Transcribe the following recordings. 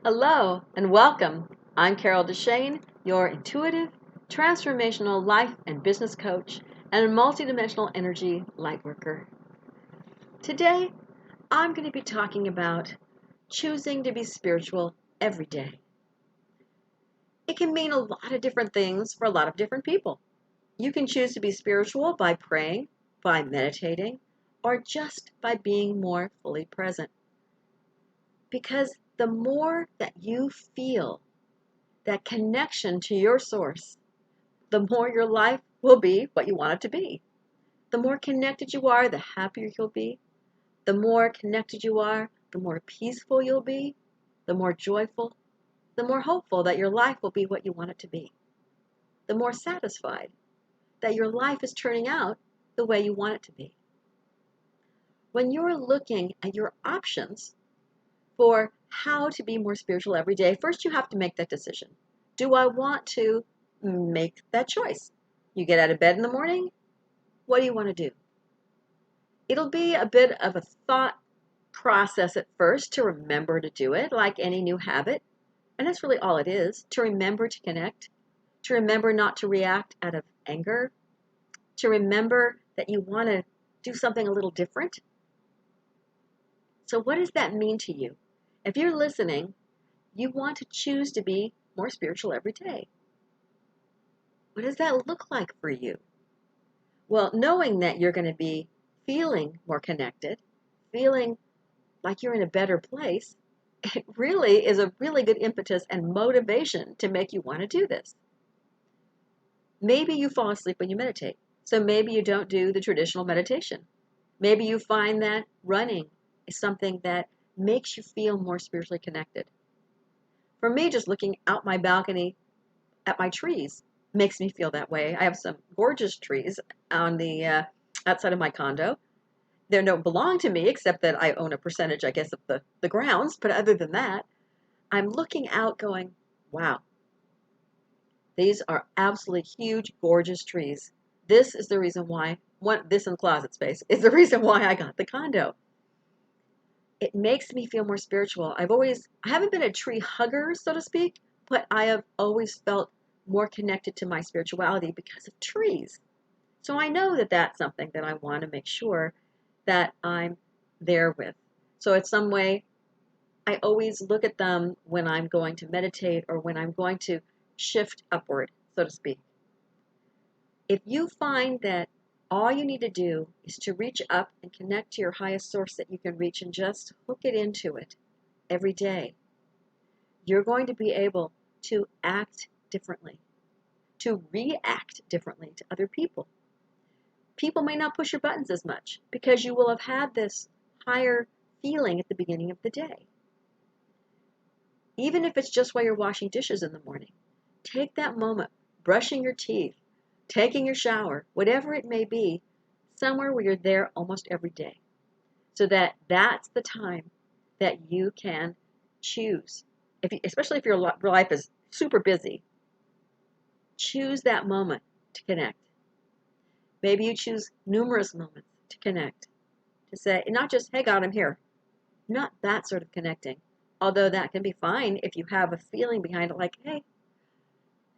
Hello and welcome. I'm Carol DeChaine, your intuitive, transformational life and business coach and multidimensional energy lightworker. Today, I'm going to be talking about choosing to be spiritual every day. It can mean a lot of different things for a lot of different people. You can choose to be spiritual by praying, by meditating, or just by being more fully present. Because the more that you feel that connection to your source, the more your life will be what you want it to be. The more connected you are, the happier you'll be. The more connected you are, the more peaceful you'll be, the more joyful, the more hopeful that your life will be what you want it to be. The more satisfied that your life is turning out the way you want it to be. When you're looking at your options for how to be more spiritual every day, first you have to make that decision. Do I want to make that choice? You get out of bed in the morning, what do you want to do? It'll be a bit of a thought process at first to remember to do it, like any new habit. And that's really all it is, to remember to connect, to remember not to react out of anger, to remember that you want to do something a little different. So what does that mean to you? If you're listening, you want to choose to be more spiritual every day. What does that look like for you? Well, knowing that you're going to be feeling more connected, feeling like you're in a better place, it really is a really good impetus and motivation to make you want to do this. Maybe you fall asleep when you meditate, so maybe you don't do the traditional meditation. Maybe you find that running is something that makes you feel more spiritually connected. For me, just looking out my balcony at my trees makes me feel that way. I have some gorgeous trees on the outside of my condo. They don't belong to me except that I own a percentage, I guess, of the grounds. But other than that, I'm looking out going, wow, these are absolutely huge, gorgeous trees. This is the reason why, this in closet space is the reason why I got the condo. It makes me feel more spiritual. I haven't been a tree hugger, so to speak, but I have always felt more connected to my spirituality because of trees. So I know that that's something that I want to make sure that I'm there with. So it's some way I always look at them when I'm going to meditate or when I'm going to shift upward, so to speak. If you find that all you need to do is to reach up and connect to your highest source that you can reach and just hook it into it every day, you're going to be able to act differently, to react differently to other people. People may not push your buttons as much because you will have had this higher feeling at the beginning of the day. Even if it's just while you're washing dishes in the morning, take that moment, brushing your teeth, taking your shower, whatever it may be, somewhere where you're there almost every day. So that's the time that you can choose. Especially if your life is super busy, choose that moment to connect. Maybe you choose numerous moments to connect, to say, not just, hey God, I'm here. Not that sort of connecting. Although that can be fine if you have a feeling behind it like, hey,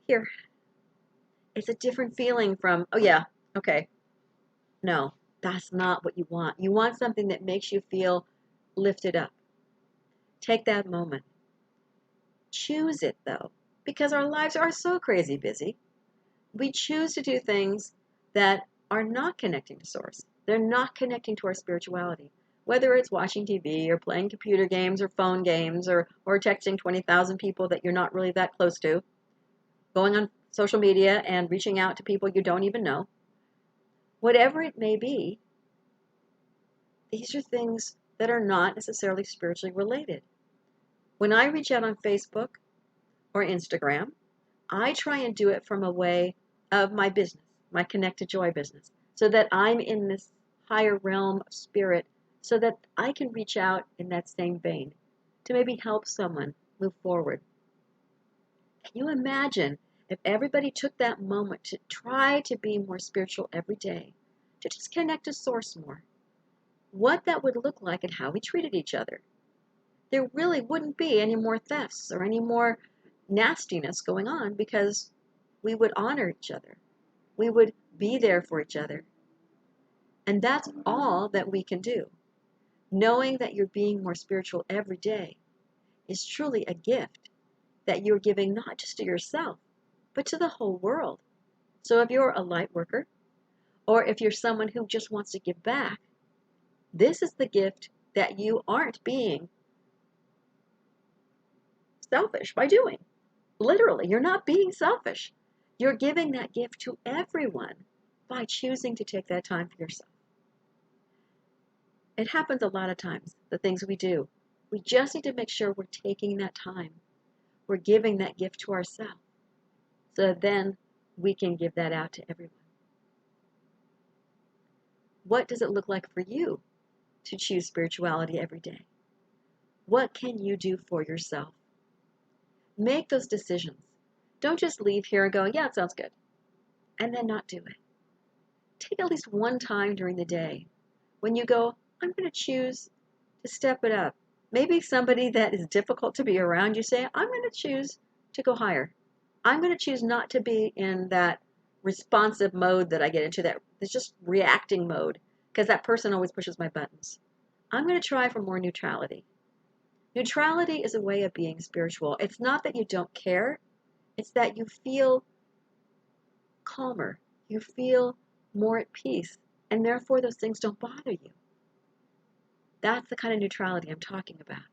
here. It's a different feeling from, oh yeah, okay. No, that's not what you want. You want something that makes you feel lifted up. Take that moment. Choose it though, because our lives are so crazy busy. We choose to do things that are not connecting to source. They're not connecting to our spirituality. Whether it's watching TV or playing computer games or phone games or texting 20,000 people that you're not really that close to, going on social media and reaching out to people you don't even know. Whatever it may be, these are things that are not necessarily spiritually related. When I reach out on Facebook or Instagram, I try and do it from a way of my business, my Connected Joy business, so that I'm in this higher realm of spirit so that I can reach out in that same vein to maybe help someone move forward. Can you imagine if everybody took that moment to try to be more spiritual every day, to just connect to source more, what that would look like and how we treated each other? there really wouldn't be any more thefts or any more nastiness going on, because we would honor each other. We would be there for each other. And that's all that we can do. Knowing that you're being more spiritual every day is truly a gift that you're giving not just to yourself, but to the whole world. So if you're a light worker, or if you're someone who just wants to give back, this is the gift that you aren't being selfish by doing. Literally, you're not being selfish. You're giving that gift to everyone by choosing to take that time for yourself. It happens a lot of times, the things we do. We just need to make sure we're taking that time. We're giving that gift to ourselves. So then we can give that out to everyone. What does it look like for you to choose spirituality every day? What can you do for yourself? Make those decisions. Don't just leave here and go, yeah, it sounds good, and then not do it. Take at least one time during the day when you go, I'm going to choose to step it up. Maybe somebody that is difficult to be around, you say, I'm going to choose to go higher. I'm going to choose not to be in that responsive mode that I get into, that it's just reacting mode, because that person always pushes my buttons. I'm going to try for more neutrality. Neutrality is a way of being spiritual. It's not that you don't care. It's that you feel calmer. You feel more at peace. And therefore, those things don't bother you. That's the kind of neutrality I'm talking about.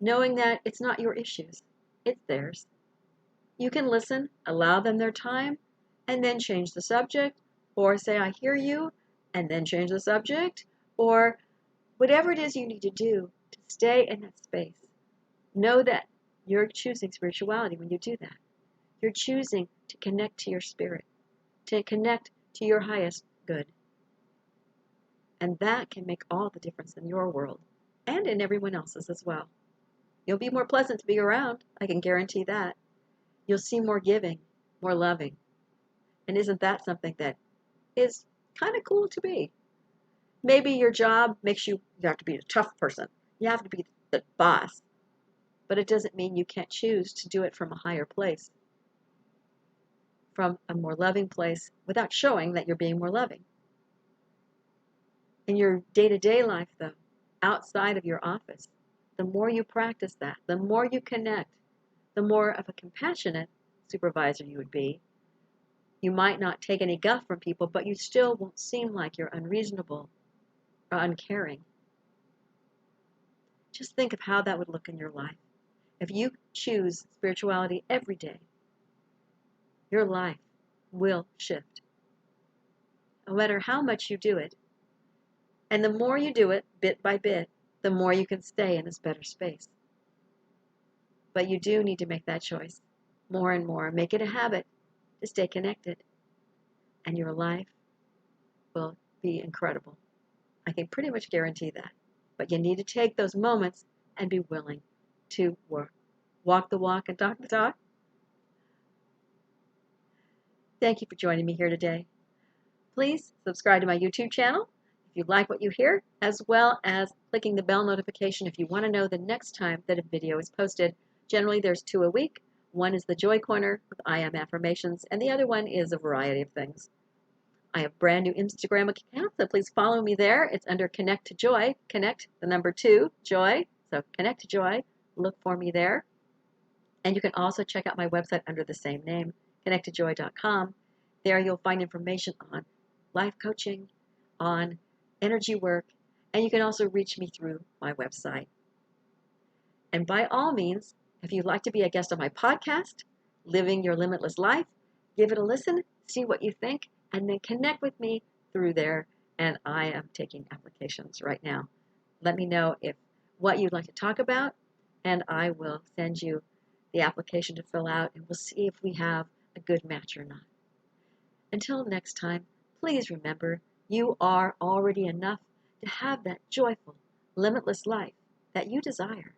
Knowing that it's not your issues. It's theirs. You can listen, allow them their time, and then change the subject. Or say, I hear you, and then change the subject. Or whatever it is you need to do to stay in that space. Know that you're choosing spirituality when you do that. You're choosing to connect to your spirit, to connect to your highest good. And that can make all the difference in your world and in everyone else's as well. You'll be more pleasant to be around, I can guarantee that. You'll see more giving, more loving. And isn't that something that is kind of cool to be? Maybe your job makes you have to be a tough person. You have to be the boss. But it doesn't mean you can't choose to do it from a higher place, from a more loving place, without showing that you're being more loving. In your day-to-day life, though, outside of your office, the more you practice that, the more you connect, the more of a compassionate supervisor you would be. You might not take any guff from people, but you still won't seem like you're unreasonable or uncaring. Just think of how that would look in your life. If you choose spirituality every day, your life will shift. No matter how much you do it. And the more you do it, bit by bit, the more you can stay in this better space. But you do need to make that choice more and more. Make it a habit to stay connected. And your life will be incredible. I can pretty much guarantee that. But you need to take those moments and be willing to walk the walk and talk the talk. Thank you for joining me here today. Please subscribe to my YouTube channel if you like what you hear, as well as clicking the bell notification if you want to know the next time that a video is posted. Generally, there's 2 a week. One is the Joy Corner with I Am Affirmations, and the other one is a variety of things. I have a brand new Instagram account, so please follow me there. It's under Connect to Joy. Connect, the number 2, Joy. So Connect to Joy. Look for me there. And you can also check out my website under the same name, connecttojoy.com. There you'll find information on life coaching, on energy work, and you can also reach me through my website. And by all means, if you'd like to be a guest on my podcast, Living Your Limitless Life, give it a listen, see what you think, and then connect with me through there. And I am taking applications right now. Let me know what you'd like to talk about, and I will send you the application to fill out, and we'll see if we have a good match or not. Until next time, please remember, you are already enough to have that joyful, limitless life that you desire.